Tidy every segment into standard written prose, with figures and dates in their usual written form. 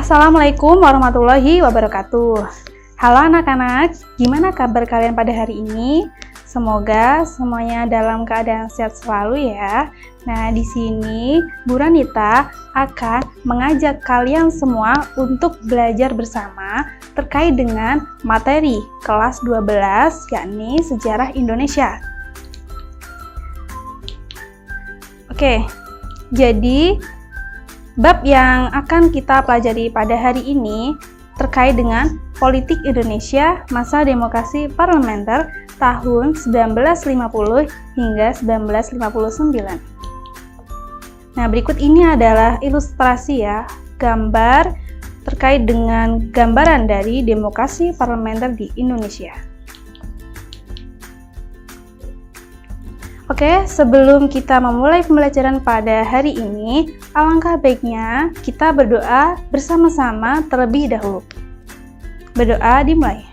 Assalamualaikum warahmatullahi wabarakatuh. Halo anak-anak, gimana kabar kalian pada hari ini? Semoga semuanya dalam keadaan sehat selalu ya. Nah, di sini Bu Ranita akan mengajak kalian semua untuk belajar bersama terkait dengan materi kelas 12, yakni Sejarah Indonesia. Oke, jadi bab yang akan kita pelajari pada hari ini terkait dengan politik Indonesia masa demokrasi parlementer tahun 1950 hingga 1959. Nah, berikut ini adalah ilustrasi ya, gambar terkait dengan gambaran dari demokrasi parlementer di Indonesia. Oke, sebelum kita memulai pembelajaran pada hari ini, alangkah baiknya kita berdoa bersama-sama terlebih dahulu. Berdoa dimulai.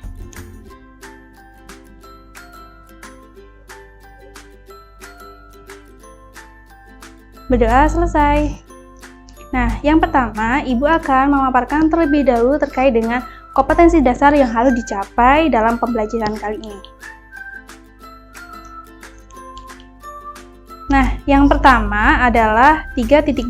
Berdoa selesai. Nah, yang pertama, Ibu akan memaparkan terlebih dahulu terkait dengan kompetensi dasar yang harus dicapai dalam pembelajaran kali ini. Nah, yang pertama adalah 3.2,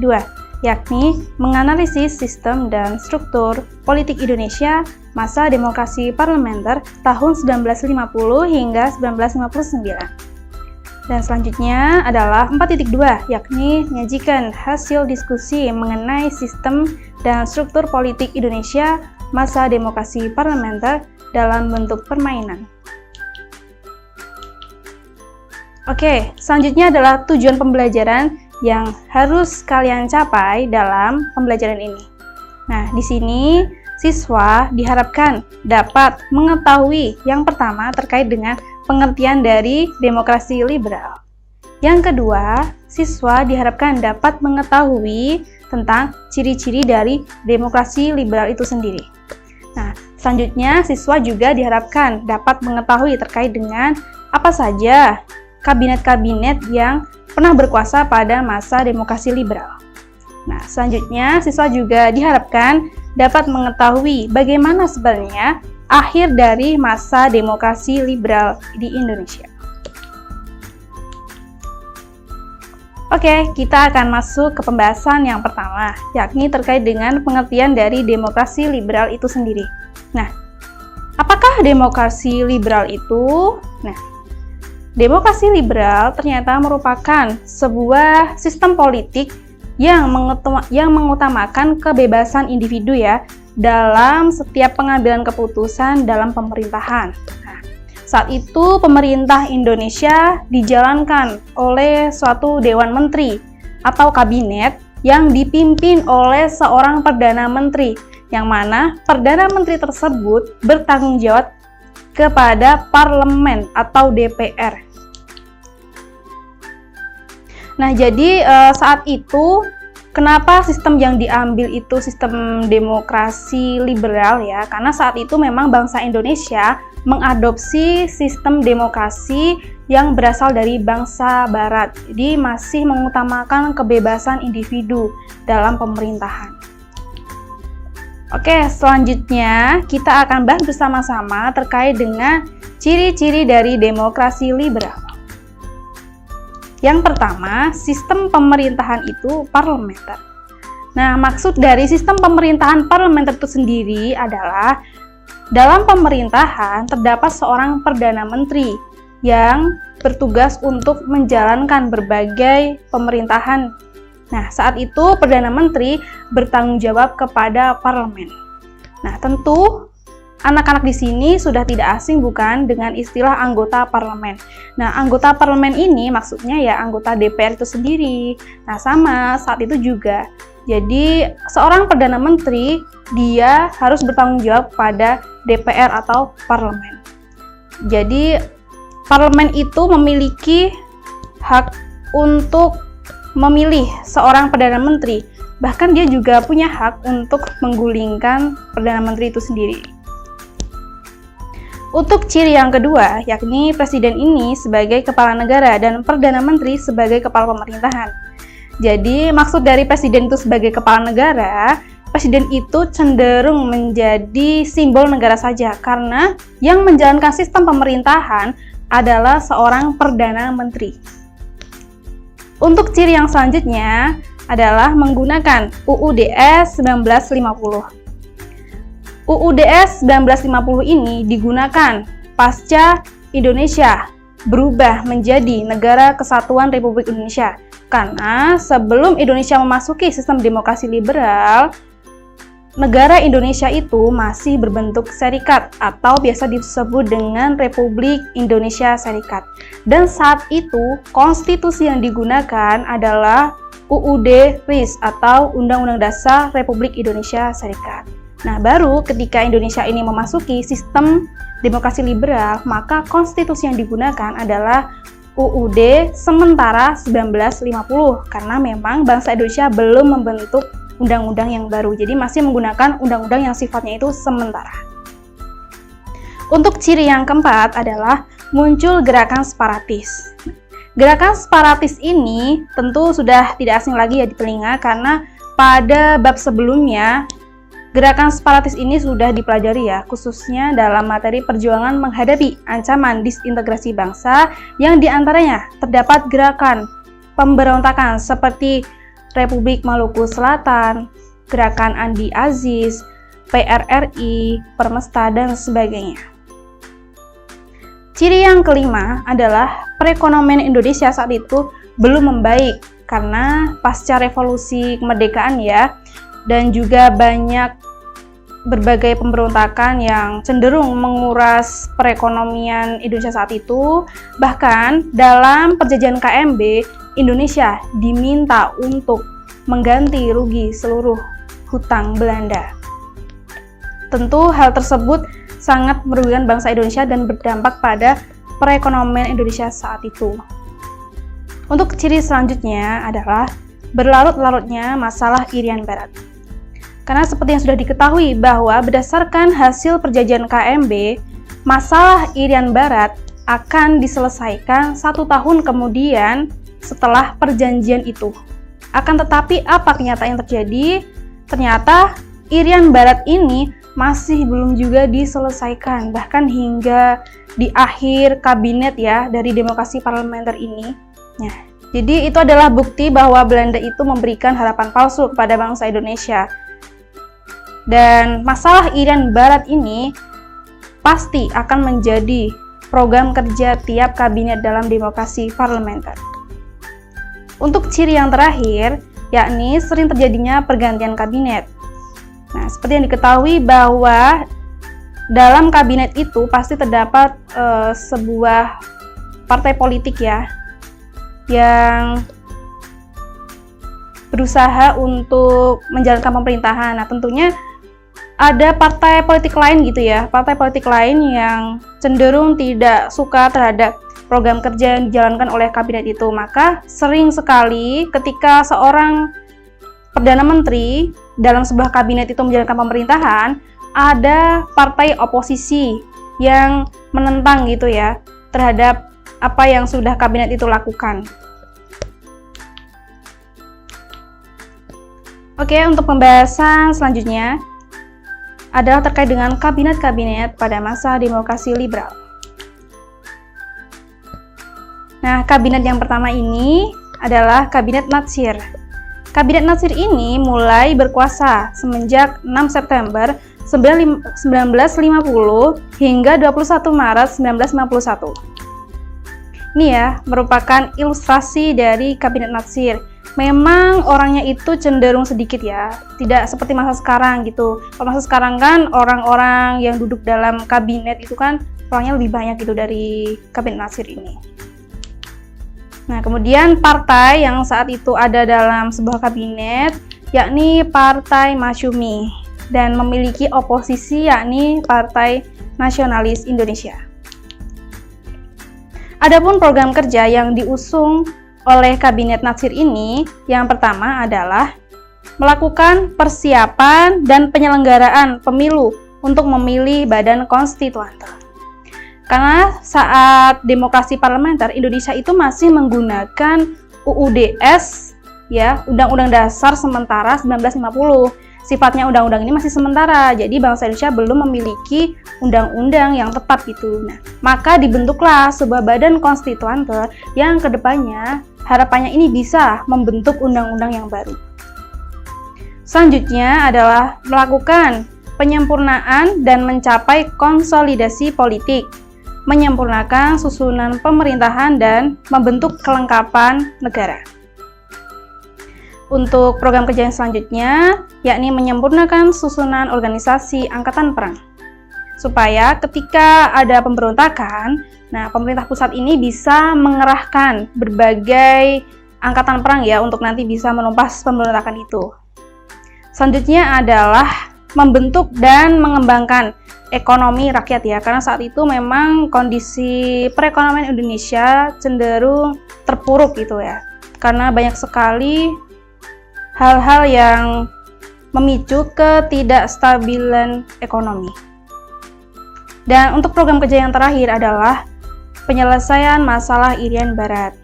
yakni menganalisis sistem dan struktur politik Indonesia masa demokrasi parlementer tahun 1950 hingga 1959. Dan selanjutnya adalah 4.2, yakni menyajikan hasil diskusi mengenai sistem dan struktur politik Indonesia masa demokrasi parlementer dalam bentuk permainan. Oke, selanjutnya adalah tujuan pembelajaran yang harus kalian capai dalam pembelajaran ini. Nah, di sini siswa diharapkan dapat mengetahui yang pertama terkait dengan pengertian dari demokrasi liberal. Yang kedua, siswa diharapkan dapat mengetahui tentang ciri-ciri dari demokrasi liberal itu sendiri. Nah, selanjutnya siswa juga diharapkan dapat mengetahui terkait dengan apa saja kabinet-kabinet yang pernah berkuasa pada masa demokrasi liberal. Nah, selanjutnya siswa juga diharapkan dapat mengetahui bagaimana sebenarnya akhir dari masa demokrasi liberal di Indonesia. Oke, kita akan masuk ke pembahasan yang pertama, yakni terkait dengan pengertian dari demokrasi liberal itu sendiri. Nah, apakah demokrasi liberal itu? Nah, demokrasi liberal ternyata merupakan sebuah sistem politik yang mengutamakan kebebasan individu ya dalam setiap pengambilan keputusan dalam pemerintahan. Nah, saat itu pemerintah Indonesia dijalankan oleh suatu dewan menteri atau kabinet yang dipimpin oleh seorang perdana menteri, yang mana perdana menteri tersebut bertanggung jawab kepada parlemen atau DPR. Nah, jadi saat itu kenapa sistem yang diambil itu sistem demokrasi liberal ya? Karena saat itu memang bangsa Indonesia mengadopsi sistem demokrasi yang berasal dari bangsa barat. Jadi masih mengutamakan kebebasan individu dalam pemerintahan. Oke, selanjutnya kita akan bahas bersama-sama terkait dengan ciri-ciri dari demokrasi liberal. Yang pertama, sistem pemerintahan itu parlementer. Nah, maksud dari sistem pemerintahan parlementer itu sendiri adalah dalam pemerintahan terdapat seorang perdana menteri yang bertugas untuk menjalankan berbagai pemerintahan. Nah, saat itu perdana menteri bertanggung jawab kepada parlemen. Nah, tentu anak-anak di sini sudah tidak asing bukan dengan istilah anggota parlemen. Nah, anggota parlemen ini maksudnya ya anggota DPR itu sendiri. Nah, sama saat itu juga. Jadi, seorang perdana menteri dia harus bertanggung jawab pada DPR atau parlemen. Jadi, parlemen itu memiliki hak untuk memilih seorang perdana menteri. Bahkan dia juga punya hak untuk menggulingkan perdana menteri itu sendiri. Untuk ciri yang kedua, yakni presiden ini sebagai kepala negara dan perdana menteri sebagai kepala pemerintahan. Jadi, maksud dari presiden itu sebagai kepala negara, presiden itu cenderung menjadi simbol negara saja, karena yang menjalankan sistem pemerintahan adalah seorang Perdana Menteri. Untuk ciri yang selanjutnya adalah menggunakan UUDS 1950. UUDS 1950 ini digunakan pasca Indonesia berubah menjadi Negara Kesatuan Republik Indonesia. Karena sebelum Indonesia memasuki sistem demokrasi liberal, negara Indonesia itu masih berbentuk serikat atau biasa disebut dengan Republik Indonesia Serikat. Dan saat itu konstitusi yang digunakan adalah UUD RIS atau Undang-Undang Dasar Republik Indonesia Serikat. Nah, baru ketika Indonesia ini memasuki sistem demokrasi liberal, maka konstitusi yang digunakan adalah UUD sementara 1950, karena memang bangsa Indonesia belum membentuk undang-undang yang baru, jadi masih menggunakan undang-undang yang sifatnya itu sementara. Untuk ciri yang keempat adalah muncul gerakan separatis. Gerakan separatis ini tentu sudah tidak asing lagi ya di telinga, karena pada bab sebelumnya gerakan separatis ini sudah dipelajari ya, khususnya dalam materi perjuangan menghadapi ancaman disintegrasi bangsa, yang diantaranya terdapat gerakan pemberontakan seperti Republik Maluku Selatan, Gerakan Andi Aziz, PRRI, Permesta, dan sebagainya. Ciri yang kelima adalah perekonomian Indonesia saat itu belum membaik, karena pasca revolusi kemerdekaan ya, dan juga banyak berbagai pemberontakan yang cenderung menguras perekonomian Indonesia saat itu. Bahkan dalam perjanjian KMB, Indonesia diminta untuk mengganti rugi seluruh hutang Belanda. Tentu hal tersebut sangat merugikan bangsa Indonesia dan berdampak pada perekonomian Indonesia saat itu. Untuk ciri selanjutnya adalah berlarut-larutnya masalah Irian Barat. Karena seperti yang sudah diketahui bahwa berdasarkan hasil perjanjian KMB, masalah Irian Barat akan diselesaikan 1 tahun kemudian setelah perjanjian itu. Akan tetapi apa kenyataan yang terjadi? Ternyata Irian Barat ini masih belum juga diselesaikan, bahkan hingga di akhir kabinet ya dari demokrasi parlementer ini. Nah, jadi itu adalah bukti bahwa Belanda itu memberikan harapan palsu kepada bangsa Indonesia. Dan masalah Irian Barat ini pasti akan menjadi program kerja tiap kabinet dalam demokrasi parlementer. Untuk ciri yang terakhir, yakni sering terjadinya pergantian kabinet. Nah, seperti yang diketahui bahwa dalam kabinet itu pasti terdapat sebuah partai politik ya, yang berusaha untuk menjalankan pemerintahan. Nah, tentunya ada partai politik lain gitu ya, partai politik lain yang cenderung tidak suka terhadap program kerja yang dijalankan oleh kabinet itu. Maka sering sekali ketika seorang Perdana Menteri dalam sebuah kabinet itu menjalankan pemerintahan, ada partai oposisi yang menentang gitu ya terhadap apa yang sudah kabinet itu lakukan. Oke, untuk pembahasan selanjutnya adalah terkait dengan kabinet-kabinet pada masa demokrasi liberal. Nah, kabinet yang pertama ini adalah Kabinet Natsir. Kabinet Natsir ini mulai berkuasa semenjak 6 September 1950 hingga 21 Maret 1951. Ini ya, merupakan ilustrasi dari Kabinet Natsir. Memang orangnya itu cenderung sedikit ya, tidak seperti masa sekarang gitu. Kalau masa sekarang kan orang-orang yang duduk dalam kabinet itu kan orangnya lebih banyak gitu dari Kabinet Natsir ini. Nah, kemudian partai yang saat itu ada dalam sebuah kabinet yakni Partai Masyumi dan memiliki oposisi yakni Partai Nasionalis Indonesia. Adapun program kerja yang diusung oleh Kabinet Natsir ini, yang pertama adalah melakukan persiapan dan penyelenggaraan pemilu untuk memilih badan konstituante. Karena saat demokrasi parlementer Indonesia itu masih menggunakan UUDS ya, Undang-Undang Dasar Sementara 1950, sifatnya undang-undang ini masih sementara, jadi bangsa Indonesia belum memiliki undang-undang yang tepat gitu. Nah, maka dibentuklah sebuah badan konstituante yang kedepannya harapannya ini bisa membentuk undang-undang yang baru. Selanjutnya adalah melakukan penyempurnaan dan mencapai konsolidasi politik, menyempurnakan susunan pemerintahan dan membentuk kelengkapan negara. Untuk program kerja yang selanjutnya, yakni menyempurnakan susunan organisasi angkatan perang. Supaya ketika ada pemberontakan, nah pemerintah pusat ini bisa mengerahkan berbagai angkatan perang ya untuk nanti bisa menumpas pemberontakan itu. Selanjutnya adalah membentuk dan mengembangkan ekonomi rakyat ya, karena saat itu memang kondisi perekonomian Indonesia cenderung terpuruk gitu ya, karena banyak sekali hal-hal yang memicu ketidakstabilan ekonomi. Dan untuk program kerja yang terakhir adalah penyelesaian masalah Irian Barat.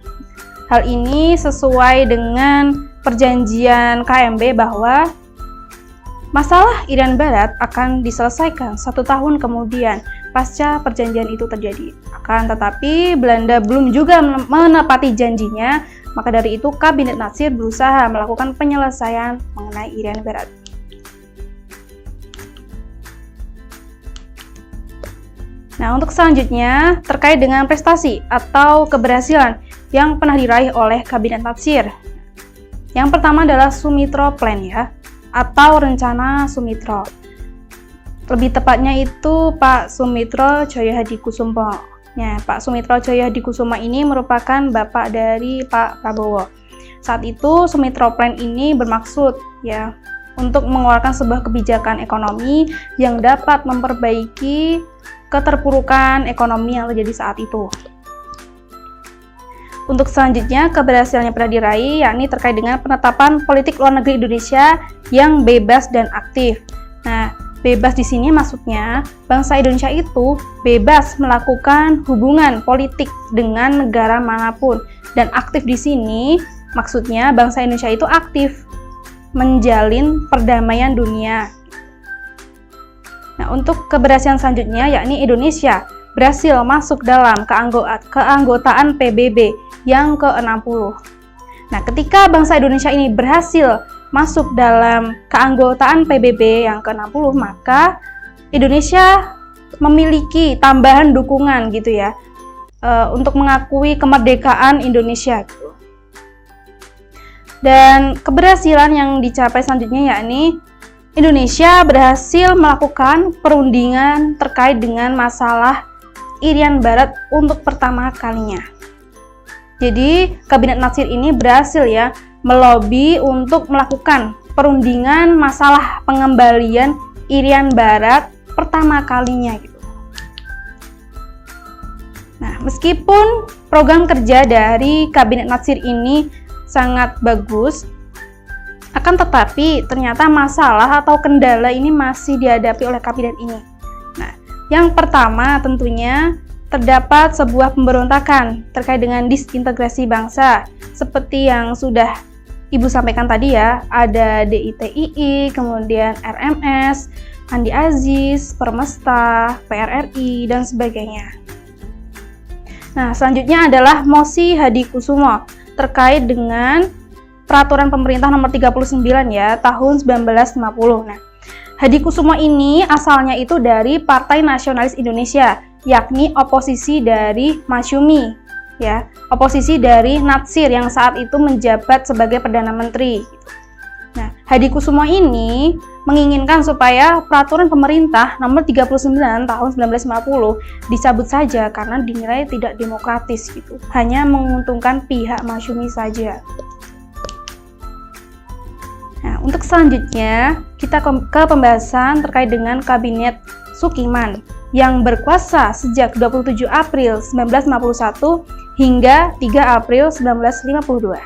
Hal ini sesuai dengan perjanjian KMB bahwa masalah Irian Barat akan diselesaikan 1 tahun kemudian pasca perjanjian itu terjadi. Akan tetapi Belanda belum juga menepati janjinya, maka dari itu Kabinet Natsir berusaha melakukan penyelesaian mengenai Irian Barat. Nah, untuk selanjutnya terkait dengan prestasi atau keberhasilan yang pernah diraih oleh Kabinet Natsir. Yang pertama adalah Sumitro Plan ya, atau Rencana Sumitro. Lebih tepatnya itu Pak Sumitro Djahadikusumo. Ya, Pak Sumitro Djahadikusumo ini merupakan bapak dari Pak Prabowo. Saat itu Sumitro Plan ini bermaksud ya untuk mengeluarkan sebuah kebijakan ekonomi yang dapat memperbaiki keterpurukan ekonomi yang terjadi saat itu. Untuk selanjutnya, keberhasilan yang pernah diraih yakni terkait dengan penetapan politik luar negeri Indonesia yang bebas dan aktif. Nah, bebas di sini maksudnya bangsa Indonesia itu bebas melakukan hubungan politik dengan negara manapun, dan aktif di sini maksudnya bangsa Indonesia itu aktif menjalin perdamaian dunia. Nah, untuk keberhasilan selanjutnya yakni Indonesia berhasil masuk dalam keanggotaan PBB yang ke-60. Nah, ketika bangsa Indonesia ini berhasil masuk dalam keanggotaan PBB yang ke-60, maka Indonesia memiliki tambahan dukungan gitu ya, untuk mengakui kemerdekaan Indonesia gitu. Dan keberhasilan yang dicapai selanjutnya yakni Indonesia berhasil melakukan perundingan terkait dengan masalah Irian Barat untuk pertama kalinya. Jadi Kabinet Natsir ini berhasil ya melobi untuk melakukan perundingan masalah pengembalian Irian Barat pertama kalinya gitu. Nah, meskipun program kerja dari Kabinet Natsir ini sangat bagus, akan tetapi ternyata masalah atau kendala ini masih dihadapi oleh kabinet ini. Nah, yang pertama tentunya terdapat sebuah pemberontakan terkait dengan disintegrasi bangsa, seperti yang sudah Ibu sampaikan tadi ya, ada DITII, kemudian RMS, Andi Aziz, Permesta, PRRI, dan sebagainya. Nah, selanjutnya adalah Mosi Hadikusumo terkait dengan Peraturan Pemerintah Nomor 39 ya, tahun 1950. Nah, Hadikusumo ini asalnya itu dari Partai Nasionalis Indonesia, yakni oposisi dari Masyumi, ya, oposisi dari Natsir yang saat itu menjabat sebagai Perdana Menteri. Nah, Hadikusumo ini menginginkan supaya Peraturan Pemerintah Nomor 39 tahun 1950 dicabut saja karena dinilai tidak demokratis gitu, hanya menguntungkan pihak Masyumi saja. Nah, untuk selanjutnya kita ke pembahasan terkait dengan Kabinet Sukiman yang berkuasa sejak 27 April 1951 hingga 3 April 1952.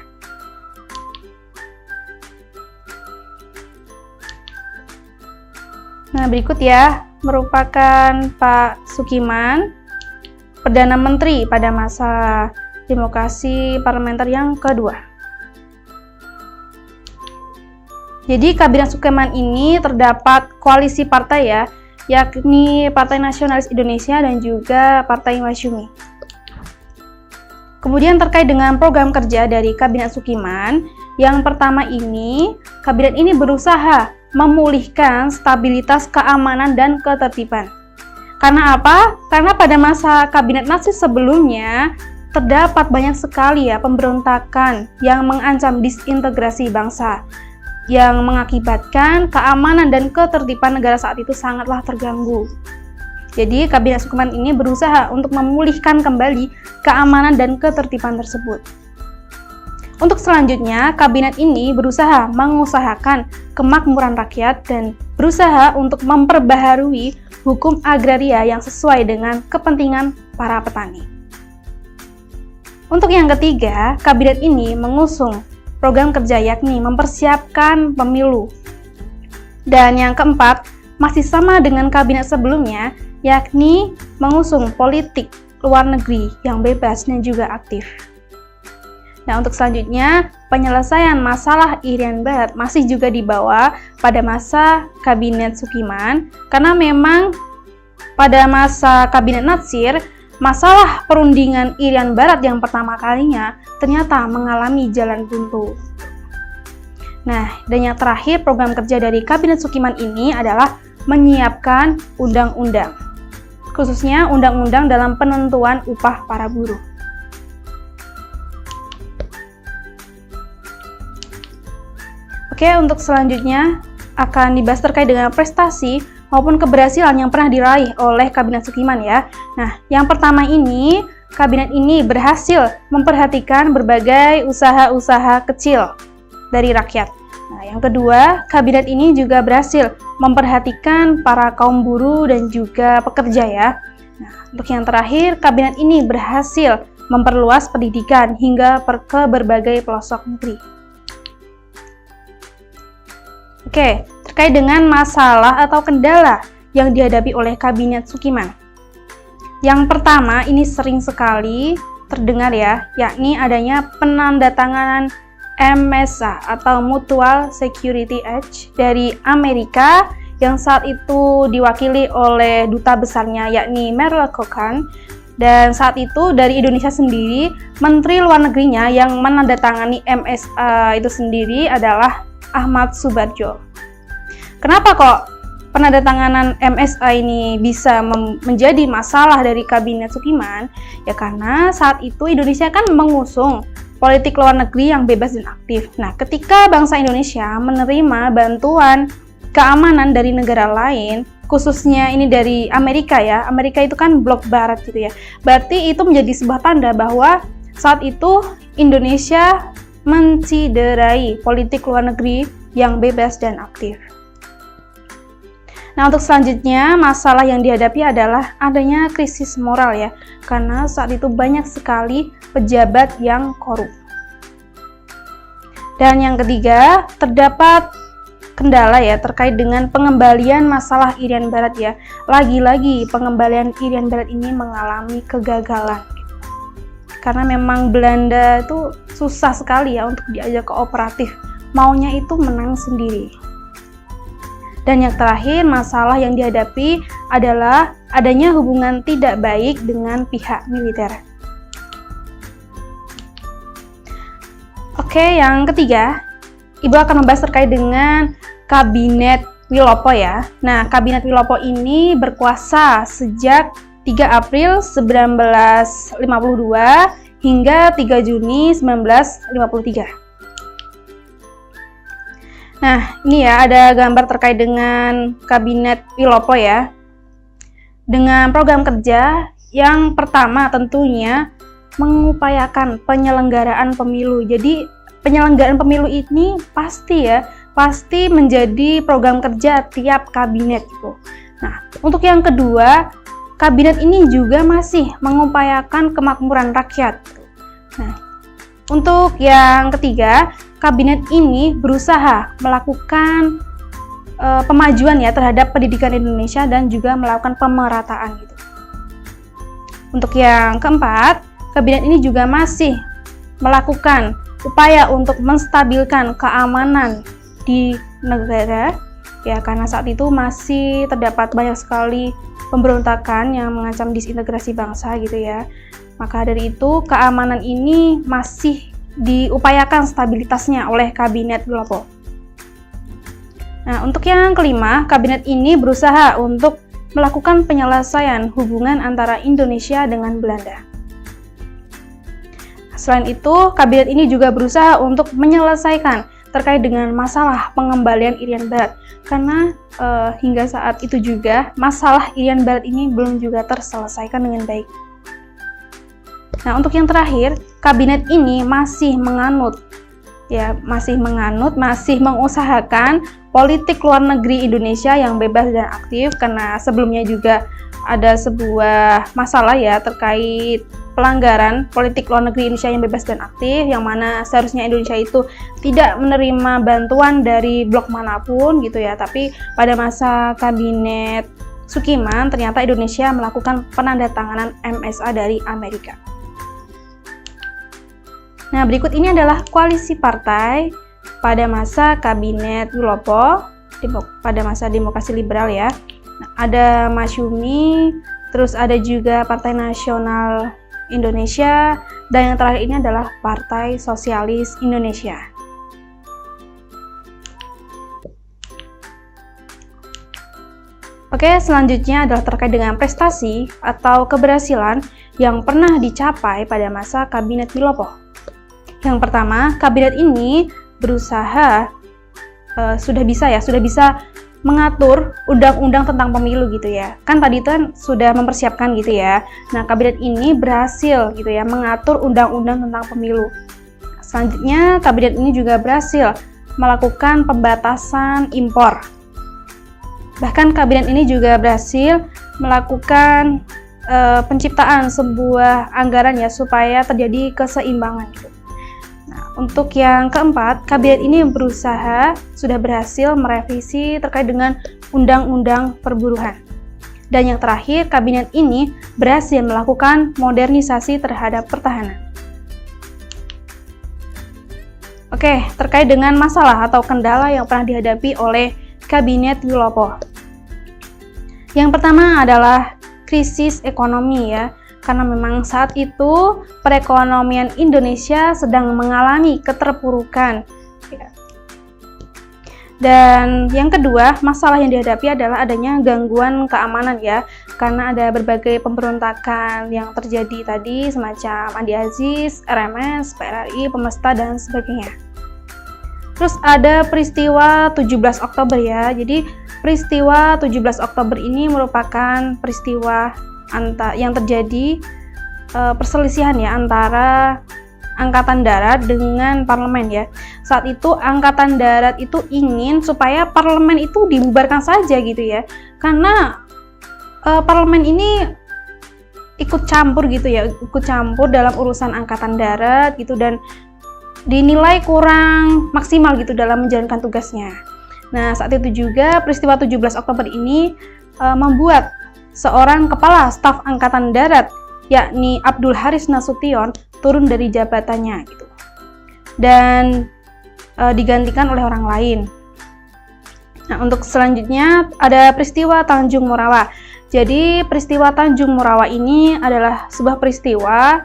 Nah, berikut ya merupakan Pak Sukiman, Perdana Menteri pada masa demokrasi parlementer yang kedua. Jadi Kabinet Sukeman ini terdapat koalisi partai ya, yakni Partai Nasionalis Indonesia dan juga Partai Masyumi. Kemudian terkait dengan program kerja dari Kabinet Sukeman, yang pertama ini, kabinet ini berusaha memulihkan stabilitas keamanan dan ketertiban. Karena apa? Karena pada masa Kabinet Natsir sebelumnya, terdapat banyak sekali ya pemberontakan yang mengancam disintegrasi bangsa, yang mengakibatkan keamanan dan ketertiban negara saat itu sangatlah terganggu. Jadi Kabinet Sukeman ini berusaha untuk memulihkan kembali keamanan dan ketertiban tersebut. Untuk selanjutnya, kabinet ini berusaha mengusahakan kemakmuran rakyat dan berusaha untuk memperbaharui hukum agraria yang sesuai dengan kepentingan para petani. Untuk yang ketiga, kabinet ini mengusung program kerja yakni mempersiapkan pemilu. Dan yang keempat, masih sama dengan kabinet sebelumnya, yakni mengusung politik luar negeri yang bebas dan juga aktif. Nah, untuk selanjutnya, penyelesaian masalah Irian Barat masih juga dibawa pada masa Kabinet Sukeman, karena memang pada masa Kabinet Natsir, masalah perundingan Irian Barat yang pertama kalinya ternyata mengalami jalan buntu. Nah, dan yang terakhir, program kerja dari Kabinet Sukeman ini adalah menyiapkan undang-undang, khususnya undang-undang dalam penentuan upah para buruh. Oke, untuk selanjutnya akan dibahas terkait dengan prestasi maupun keberhasilan yang pernah diraih oleh Kabinet Sukeman ya. Nah, yang pertama ini, kabinet ini berhasil memperhatikan berbagai usaha-usaha kecil dari rakyat. Nah, yang kedua, kabinet ini juga berhasil memperhatikan para kaum buruh dan juga pekerja ya. Nah, untuk yang terakhir, kabinet ini berhasil memperluas pendidikan hingga ke berbagai pelosok negeri. Oke, terkait dengan masalah atau kendala yang dihadapi oleh Kabinet Sukeman. Yang pertama, ini sering sekali terdengar ya, yakni adanya penandatanganan MSA atau Mutual Security Act dari Amerika yang saat itu diwakili oleh duta besarnya yakni Merle Cogan, dan saat itu dari Indonesia sendiri, Menteri Luar Negerinya yang menandatangani MSA itu sendiri adalah Ahmad Subarjo. Kenapa kok penandatanganan MSA ini bisa menjadi masalah dari Kabinet Sukeman? Ya karena saat itu Indonesia kan mengusung politik luar negeri yang bebas dan aktif. Nah, ketika bangsa Indonesia menerima bantuan keamanan dari negara lain, khususnya ini dari Amerika ya, Amerika itu kan blok barat gitu ya, berarti itu menjadi sebuah tanda bahwa saat itu Indonesia menciderai politik luar negeri yang bebas dan aktif. Nah, untuk selanjutnya, masalah yang dihadapi adalah adanya krisis moral ya, karena saat itu banyak sekali pejabat yang korup. Dan yang ketiga, terdapat kendala ya terkait dengan pengembalian masalah Irian Barat ya. Lagi-lagi pengembalian Irian Barat ini mengalami kegagalan. Karena memang Belanda itu susah sekali ya untuk diajak kooperatif, maunya itu menang sendiri. Dan yang terakhir, masalah yang dihadapi adalah adanya hubungan tidak baik dengan pihak militer. Oke, yang ketiga, Ibu akan membahas terkait dengan Kabinet Wilopo ya. Nah, Kabinet Wilopo ini berkuasa sejak 3 April 1952 hingga 3 Juni 1953. Nah, ini ya ada gambar terkait dengan Kabinet Wilopo ya. Dengan program kerja yang pertama tentunya mengupayakan penyelenggaraan pemilu. Jadi penyelenggaraan pemilu ini pasti menjadi program kerja tiap kabinet gitu. Nah, untuk yang kedua, kabinet ini juga masih mengupayakan kemakmuran rakyat. Nah, untuk yang ketiga, kabinet ini berusaha melakukan pemajuan ya terhadap pendidikan Indonesia dan juga melakukan pemerataan gitu. Untuk yang keempat, kabinet ini juga masih melakukan upaya untuk menstabilkan keamanan di negara, ya, karena saat itu masih terdapat banyak sekali pemberontakan yang mengancam disintegrasi bangsa gitu ya. Maka dari itu keamanan ini masih diupayakan stabilitasnya oleh Kabinet Wilopo. Nah, untuk yang kelima, kabinet ini berusaha untuk melakukan penyelesaian hubungan antara Indonesia dengan Belanda. Selain itu, kabinet ini juga berusaha untuk menyelesaikan terkait dengan masalah pengembalian Irian Barat, karena hingga saat itu juga masalah Irian Barat ini belum juga terselesaikan dengan baik. Nah, untuk yang terakhir, kabinet ini masih mengusahakan politik luar negeri Indonesia yang bebas dan aktif, karena sebelumnya juga ada sebuah masalah ya terkait pelanggaran politik luar negeri Indonesia yang bebas dan aktif, yang mana seharusnya Indonesia itu tidak menerima bantuan dari blok manapun gitu ya, tapi pada masa kabinet Sukiman ternyata Indonesia melakukan penandatanganan MSA dari Amerika. Nah, berikut ini adalah koalisi partai pada masa kabinet Wilopo, pada masa demokrasi liberal ya. Nah, ada Masyumi, terus ada juga Partai Nasional Indonesia, dan yang terakhir ini adalah Partai Sosialis Indonesia. Oke, selanjutnya adalah terkait dengan prestasi atau keberhasilan yang pernah dicapai pada masa kabinet Wilopo. Yang pertama, kabinet ini berusaha sudah bisa mengatur undang-undang tentang pemilu gitu ya. Kan tadi kan sudah mempersiapkan gitu ya. Nah, kabinet ini berhasil gitu ya mengatur undang-undang tentang pemilu. Selanjutnya, kabinet ini juga berhasil melakukan pembatasan impor. Bahkan kabinet ini juga berhasil melakukan penciptaan sebuah anggaran ya supaya terjadi keseimbangan gitu. Untuk yang keempat, kabinet ini sudah berhasil merevisi terkait dengan undang-undang perburuhan. Dan yang terakhir, kabinet ini berhasil melakukan modernisasi terhadap pertahanan. Oke, terkait dengan masalah atau kendala yang pernah dihadapi oleh kabinet Wilopo. Yang pertama adalah krisis ekonomi ya. Karena memang saat itu perekonomian Indonesia sedang mengalami keterpurukan. Dan yang kedua, masalah yang dihadapi adalah adanya gangguan keamanan ya, karena ada berbagai pemberontakan yang terjadi tadi semacam Andi Aziz, RMS, PRRI, Pemesta, dan sebagainya. Terus ada peristiwa 17 Oktober ya. Jadi peristiwa 17 Oktober ini merupakan peristiwa yang terjadi perselisihan ya antara Angkatan Darat dengan Parlemen ya. Saat itu Angkatan Darat itu ingin supaya Parlemen itu dibubarkan saja gitu ya, karena Parlemen ini ikut campur dalam urusan Angkatan Darat gitu, dan dinilai kurang maksimal gitu dalam menjalankan tugasnya. Nah, saat itu juga peristiwa 17 Oktober ini membuat seorang kepala staf Angkatan Darat, yakni Abdul Haris Nasution, turun dari jabatannya gitu, dan digantikan oleh orang lain. Nah, untuk selanjutnya ada peristiwa Tanjung Morawa. Jadi peristiwa Tanjung Morawa ini adalah sebuah peristiwa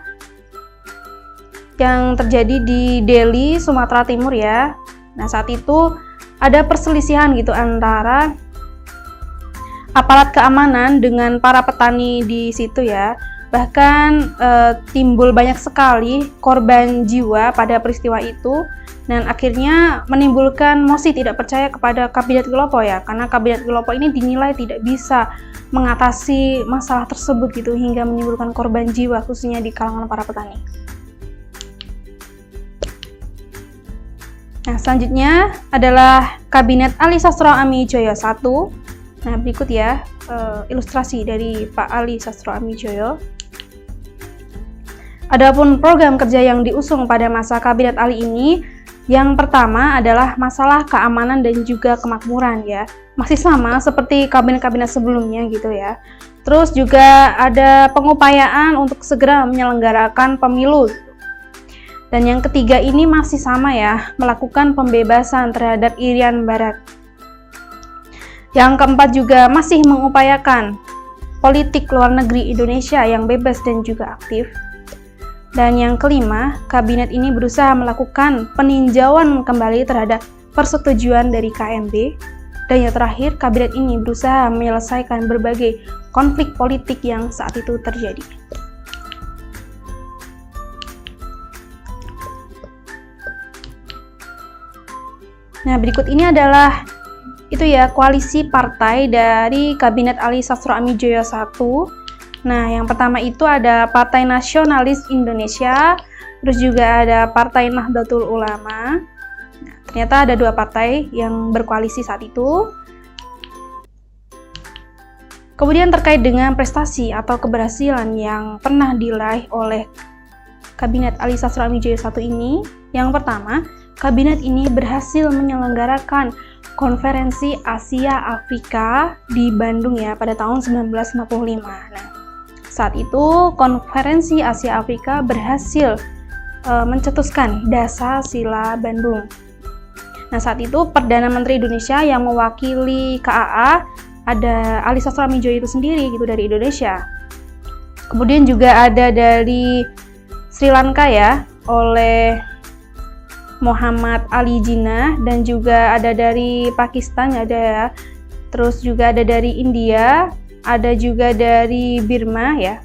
yang terjadi di Delhi, Sumatera Timur ya. Nah, saat itu ada perselisihan gitu antara aparat keamanan dengan para petani di situ ya. Bahkan timbul banyak sekali korban jiwa pada peristiwa itu, dan akhirnya menimbulkan mosi tidak percaya kepada kabinet Wilopo ya, karena kabinet Wilopo ini dinilai tidak bisa mengatasi masalah tersebut gitu, hingga menimbulkan korban jiwa khususnya di kalangan para petani. Nah, selanjutnya adalah kabinet Ali Sastroamidjojo I. Nah, berikut ya ilustrasi dari Pak Ali Sastroamidjojo. Adapun program kerja yang diusung pada masa kabinet Ali ini, yang pertama adalah masalah keamanan dan juga kemakmuran ya. Masih sama seperti kabinet-kabinet sebelumnya gitu ya. Terus juga ada pengupayaan untuk segera menyelenggarakan pemilu. Dan yang ketiga ini masih sama ya, melakukan pembebasan terhadap Irian Barat. Yang keempat juga masih mengupayakan politik luar negeri Indonesia yang bebas dan juga aktif. Dan yang kelima, kabinet ini berusaha melakukan peninjauan kembali terhadap persetujuan dari KMB. Dan yang terakhir, kabinet ini berusaha menyelesaikan berbagai konflik politik yang saat itu terjadi. Nah, berikut ini adalah koalisi partai dari Kabinet Ali Sastro Amijoyo I. Nah, yang pertama itu ada Partai Nasionalis Indonesia, terus juga ada Partai Nahdlatul Ulama. Nah, ternyata ada dua partai yang berkoalisi saat itu. Kemudian terkait dengan prestasi atau keberhasilan yang pernah diraih oleh Kabinet Ali Sastro Amijoyo I ini, yang pertama, kabinet ini berhasil menyelenggarakan Konferensi Asia Afrika di Bandung ya pada tahun 1955. Nah, saat itu Konferensi Asia Afrika berhasil mencetuskan Dasar Sila Bandung. Nah, saat itu Perdana Menteri Indonesia yang mewakili KAA ada Ali Sastro Amijoyo itu sendiri gitu dari Indonesia. Kemudian juga ada dari Sri Lanka ya oleh Muhammad Ali Jinnah, dan juga ada dari Pakistan ada ya. Terus juga ada dari India, ada juga dari Burma ya.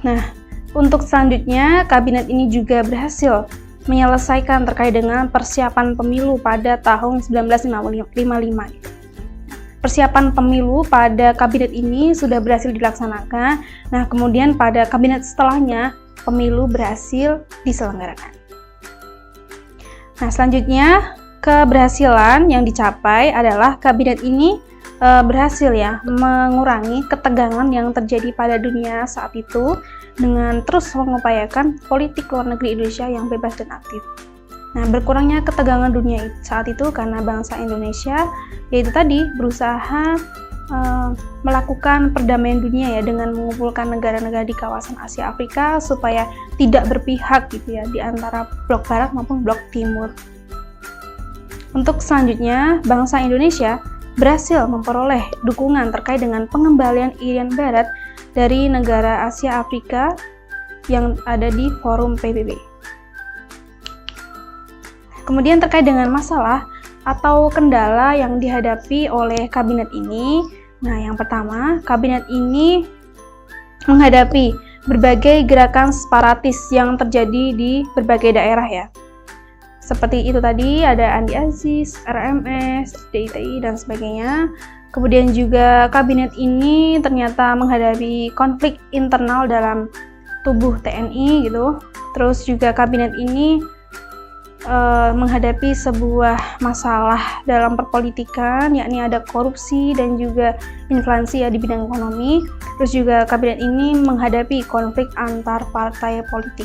Nah, untuk selanjutnya kabinet ini juga berhasil menyelesaikan terkait dengan persiapan pemilu pada tahun 1955. Persiapan pemilu pada kabinet ini sudah berhasil dilaksanakan. Nah, kemudian pada kabinet setelahnya pemilu berhasil diselenggarakan. Nah, selanjutnya keberhasilan yang dicapai adalah kabinet ini berhasil ya mengurangi ketegangan yang terjadi pada dunia saat itu dengan terus mengupayakan politik luar negeri Indonesia yang bebas dan aktif. Nah, berkurangnya ketegangan dunia saat itu karena bangsa Indonesia yaitu tadi berusaha melakukan perdamaian dunia ya dengan mengumpulkan negara-negara di kawasan Asia Afrika supaya tidak berpihak gitu ya di antara blok barat maupun blok timur. Untuk selanjutnya, bangsa Indonesia berhasil memperoleh dukungan terkait dengan pengembalian Irian Barat dari negara Asia Afrika yang ada di forum PBB. Kemudian terkait dengan masalah atau kendala yang dihadapi oleh kabinet ini. Nah, yang pertama, kabinet ini menghadapi berbagai gerakan separatis yang terjadi di berbagai daerah ya. Seperti itu tadi, ada Andi Aziz, RMS, DITI, dan sebagainya. Kemudian juga kabinet ini ternyata menghadapi konflik internal dalam tubuh TNI gitu. Terus juga kabinet ini menghadapi sebuah masalah dalam perpolitikan, yakni ada korupsi dan juga inflasi ya di bidang ekonomi. Terus juga kabinet ini menghadapi konflik antar partai politik.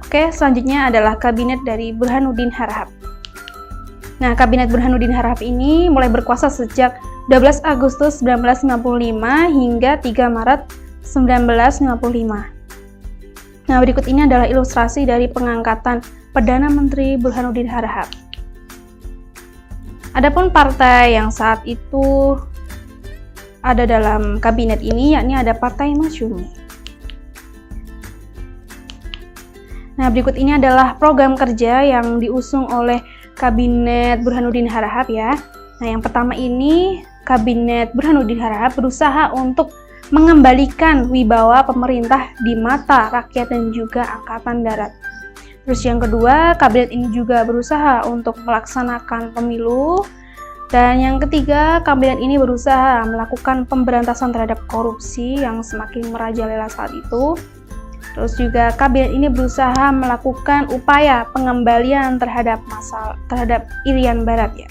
Oke, selanjutnya adalah kabinet dari Burhanuddin Harahap. Nah, kabinet Burhanuddin Harahap ini mulai berkuasa sejak 12 Agustus 1995 hingga 3 Maret 1955. Nah, berikut ini adalah ilustrasi dari pengangkatan Perdana Menteri Burhanuddin Harahap. Adapun partai yang saat itu ada dalam kabinet ini yakni ada Partai Masyumi. Nah, berikut ini adalah program kerja yang diusung oleh Kabinet Burhanuddin Harahap ya. Nah, yang pertama ini Kabinet Burhanuddin Harahap berusaha untuk mengembalikan wibawa pemerintah di mata rakyat dan juga angkatan darat. Terus yang kedua, kabinet ini juga berusaha untuk melaksanakan pemilu. Dan yang ketiga, kabinet ini berusaha melakukan pemberantasan terhadap korupsi yang semakin merajalela saat itu. Terus juga kabinet ini berusaha melakukan upaya pengembalian terhadap Irian Barat ya.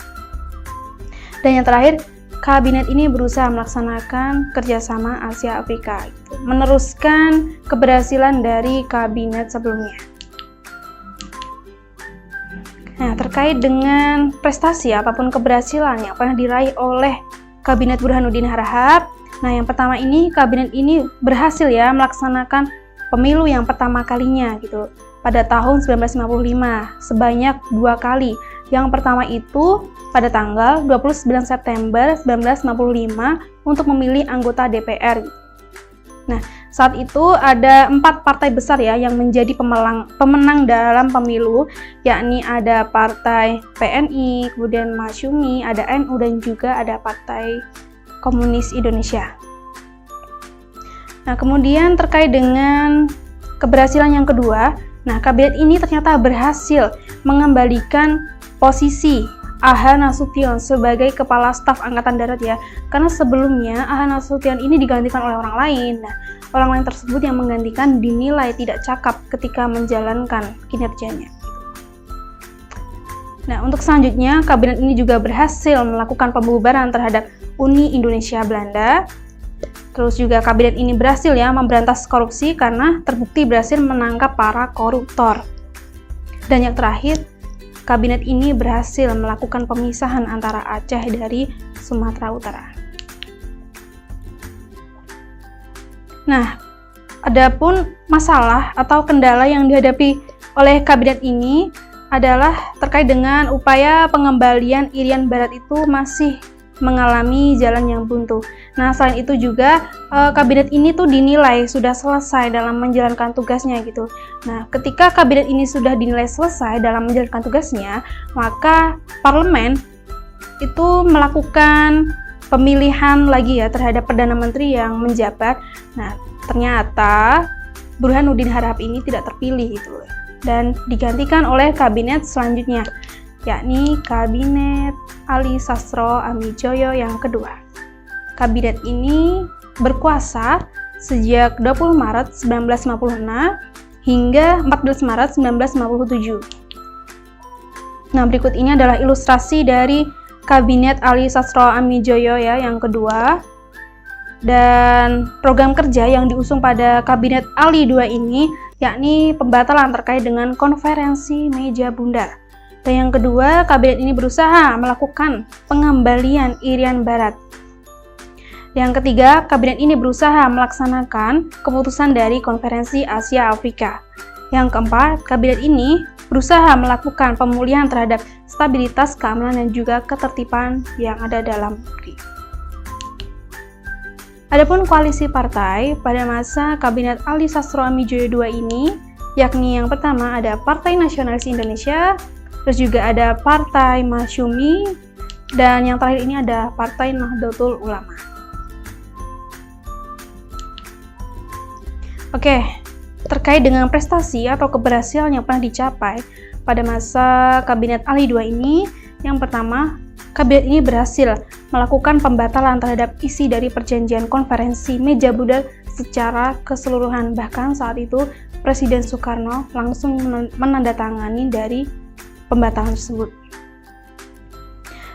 Dan yang terakhir, kabinet ini berusaha melaksanakan kerjasama Asia Afrika, meneruskan keberhasilan dari kabinet sebelumnya. Nah, terkait dengan prestasi apapun keberhasilan yang pernah diraih oleh Kabinet Burhanuddin Harahap, Nah, yang pertama ini kabinet ini berhasil ya melaksanakan pemilu yang pertama kalinya gitu pada tahun 1955 sebanyak 2 kali. Yang pertama itu pada tanggal 29 September 1955 untuk memilih anggota DPR. Nah, saat itu ada 4 partai besar ya yang menjadi pemenang dalam pemilu, yakni ada Partai PNI, kemudian Masyumi, ada NU, dan juga ada Partai Komunis Indonesia. Nah, kemudian terkait dengan keberhasilan yang kedua, nah kabinet ini ternyata berhasil mengembalikan posisi A.H. Nasution sebagai Kepala Staf Angkatan Darat ya, karena sebelumnya A.H. Nasution ini digantikan oleh orang lain. Nah, orang lain tersebut yang menggantikan dinilai tidak cakap ketika menjalankan kinerjanya. Nah, untuk selanjutnya, kabinet ini juga berhasil melakukan pembubaran terhadap Uni Indonesia Belanda. Terus juga kabinet ini berhasil ya memberantas korupsi karena terbukti berhasil menangkap para koruptor. Dan yang terakhir, kabinet ini berhasil melakukan pemisahan antara Aceh dari Sumatera Utara. Nah, adapun masalah atau kendala yang dihadapi oleh kabinet ini adalah terkait dengan upaya pengembalian Irian Barat itu masih mengalami jalan yang buntu. Nah, selain itu juga kabinet ini tuh dinilai sudah selesai dalam menjalankan tugasnya gitu. Nah, ketika kabinet ini sudah dinilai selesai dalam menjalankan tugasnya, maka parlemen itu melakukan pemilihan lagi ya terhadap Perdana Menteri yang menjabat. Nah, ternyata Burhanuddin Harahap ini tidak terpilih gitu dan digantikan oleh kabinet selanjutnya, yakni Kabinet Ali Sastro Amijoyo yang kedua. Kabinet ini berkuasa sejak 20 Maret 1956 hingga 14 Maret 1957. Nah, berikut ini adalah ilustrasi dari Kabinet Ali Sastro Amijoyo ya yang kedua. Dan program kerja yang diusung pada Kabinet Ali II ini yakni pembatalan terkait dengan konferensi meja bundar. Dan yang kedua, kabinet ini berusaha melakukan pengembalian Irian Barat. Yang ketiga, kabinet ini berusaha melaksanakan keputusan dari Konferensi Asia Afrika. Yang keempat, kabinet ini berusaha melakukan pemulihan terhadap stabilitas, keamanan, dan juga ketertiban yang ada dalam negeri. Adapun koalisi partai pada masa Kabinet Ali Sastro Amijoyo II ini, yakni yang pertama ada Partai Nasionalis Indonesia, terus juga ada Partai Masyumi, dan yang terakhir ini ada Partai Nahdlatul Ulama. Oke, terkait dengan prestasi atau keberhasilan yang pernah dicapai pada masa Kabinet Ali II ini, yang pertama, kabinet ini berhasil melakukan pembatalan terhadap isi dari perjanjian konferensi meja bundar secara keseluruhan. Bahkan saat itu Presiden Soekarno langsung menandatangani dari pembatalan tersebut.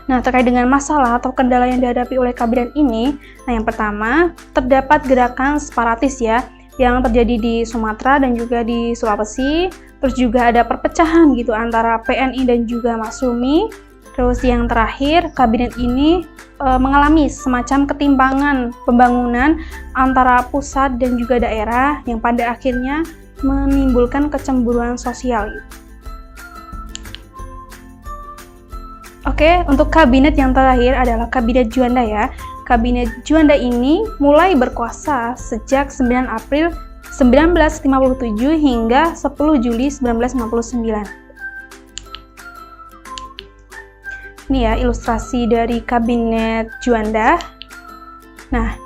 Nah, terkait dengan masalah atau kendala yang dihadapi oleh kabinet ini, nah yang pertama, terdapat gerakan separatis ya, yang terjadi di Sumatera dan juga di Sulawesi. Terus juga ada perpecahan gitu antara PNI dan juga Masyumi. Terus yang terakhir, kabinet ini mengalami semacam ketimpangan pembangunan antara pusat dan juga daerah yang pada akhirnya menimbulkan kecemburuan sosial. Oke, untuk kabinet yang terakhir adalah Kabinet Juanda ya. Kabinet Juanda ini mulai berkuasa sejak 9 April 1957 hingga 10 Juli 1959. Ini ya ilustrasi dari Kabinet Juanda. Nah,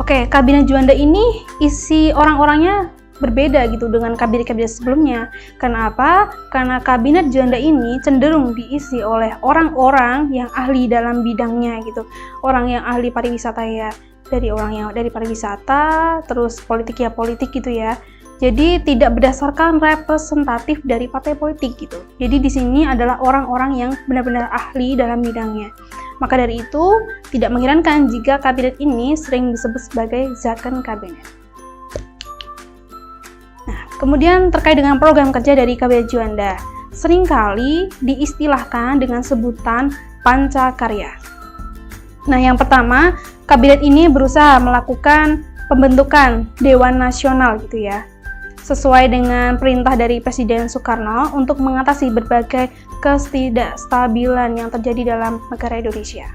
oke, Kabinet Juanda ini isi orang-orangnya berbeda gitu dengan kabinet-kabinet sebelumnya. Karena apa? Karena Kabinet Juanda ini cenderung diisi oleh orang-orang yang ahli dalam bidangnya gitu. Orang yang ahli pariwisata ya, dari orang yang dari pariwisata, terus politik ya politik gitu ya. Jadi tidak berdasarkan representatif dari partai politik gitu. Jadi di sini adalah orang-orang yang benar-benar ahli dalam bidangnya. Maka dari itu tidak mengherankan jika kabinet ini sering disebut sebagai zakon kabinet. Nah, kemudian terkait dengan program kerja dari Kabinet Juanda, seringkali diistilahkan dengan sebutan pancakarya. Nah, yang pertama, kabinet ini berusaha melakukan pembentukan Dewan Nasional gitu ya, sesuai dengan perintah dari Presiden Soekarno untuk mengatasi berbagai ketidakstabilan yang terjadi dalam negara Indonesia.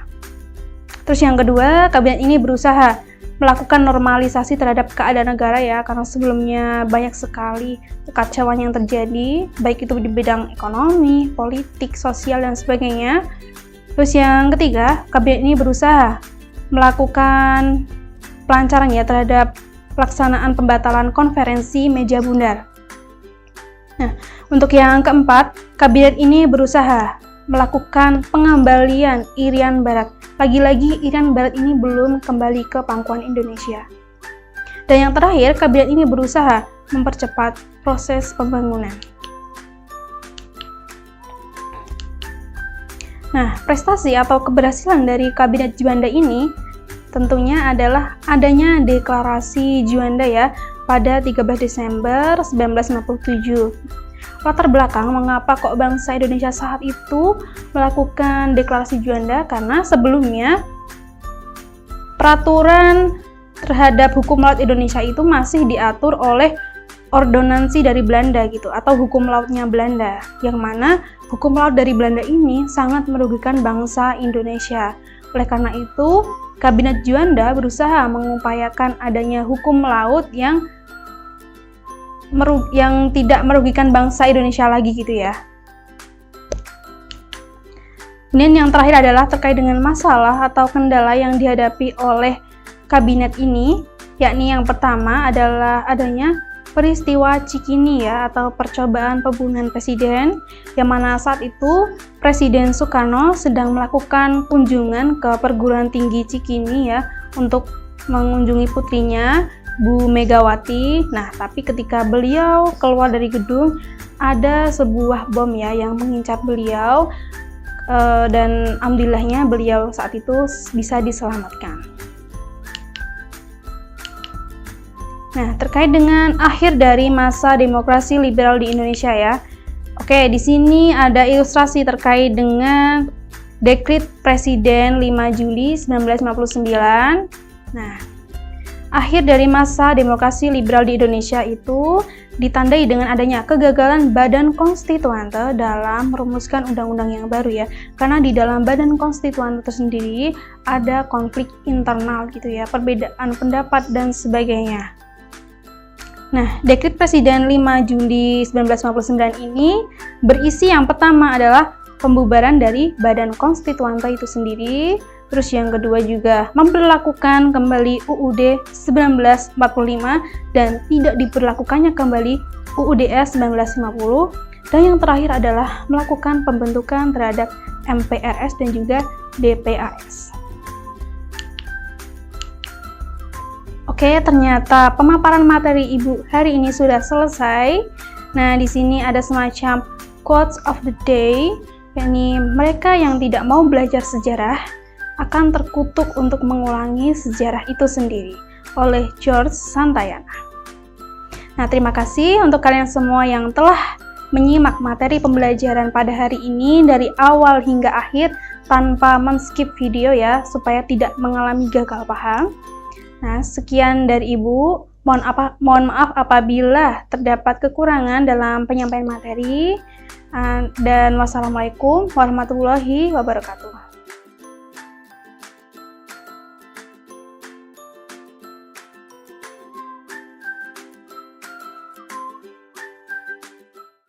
Terus yang kedua, kabinet ini berusaha melakukan normalisasi terhadap keadaan negara ya, karena sebelumnya banyak sekali kekacauan yang terjadi, baik itu di bidang ekonomi, politik, sosial, dan sebagainya. Terus yang ketiga, kabinet ini berusaha melakukan pelancaran ya terhadap pelaksanaan pembatalan konferensi meja bundar. Nah, untuk yang keempat, kabinet ini berusaha melakukan pengembalian Irian Barat. Lagi-lagi Irian Barat ini belum kembali ke pangkuan Indonesia. Dan yang terakhir, kabinet ini berusaha mempercepat proses pembangunan. Nah, prestasi atau keberhasilan dari Kabinet Juanda ini tentunya adalah adanya Deklarasi Juanda ya pada 13 Desember 1957. Latar belakang mengapa kok bangsa Indonesia saat itu melakukan Deklarasi Juanda, karena sebelumnya peraturan terhadap hukum laut Indonesia itu masih diatur oleh ordonansi dari Belanda gitu, atau hukum lautnya Belanda, yang mana hukum laut dari Belanda ini sangat merugikan bangsa Indonesia. Oleh karena itu, Kabinet Juanda berusaha mengupayakan adanya hukum laut yang tidak merugikan bangsa Indonesia lagi gitu ya. Kemudian yang terakhir adalah terkait dengan masalah atau kendala yang dihadapi oleh kabinet ini, yakni yang pertama adalah adanya peristiwa Cikini ya, atau percobaan pembunuhan presiden, yang mana saat itu Presiden Soekarno sedang melakukan kunjungan ke perguruan tinggi Cikini ya untuk mengunjungi putrinya Bu Megawati. Nah, tapi ketika beliau keluar dari gedung, ada sebuah bom ya yang mengincar beliau, dan alhamdulillahnya beliau saat itu bisa diselamatkan. Nah, terkait dengan akhir dari masa demokrasi liberal di Indonesia ya. Oke, di sini ada ilustrasi terkait dengan Dekret Presiden 5 Juli 1959. Nah, akhir dari masa demokrasi liberal di Indonesia itu ditandai dengan adanya kegagalan Badan Konstituante dalam merumuskan undang-undang yang baru ya. Karena di dalam Badan Konstituante tersendiri ada konflik internal gitu ya, perbedaan pendapat dan sebagainya. Nah, Dekret Presiden 5 Juli 1959 ini berisi yang pertama adalah pembubaran dari Badan Konstituante itu sendiri. Terus yang kedua juga memperlakukan kembali UUD 1945 dan tidak diberlakukannya kembali UUD 1950. Dan yang terakhir adalah melakukan pembentukan terhadap MPRS dan juga DPAS. Oke, ternyata pemaparan materi Ibu hari ini sudah selesai. Nah, di sini ada semacam quotes of the day, yakni mereka yang tidak mau belajar sejarah akan terkutuk untuk mengulangi sejarah itu sendiri, oleh George Santayana. Nah, terima kasih untuk kalian semua yang telah menyimak materi pembelajaran pada hari ini dari awal hingga akhir tanpa men-skip video ya, supaya tidak mengalami gagal paham. Nah, sekian dari Ibu. Mohon maaf apabila terdapat kekurangan dalam penyampaian materi. Dan wassalamualaikum warahmatullahi wabarakatuh.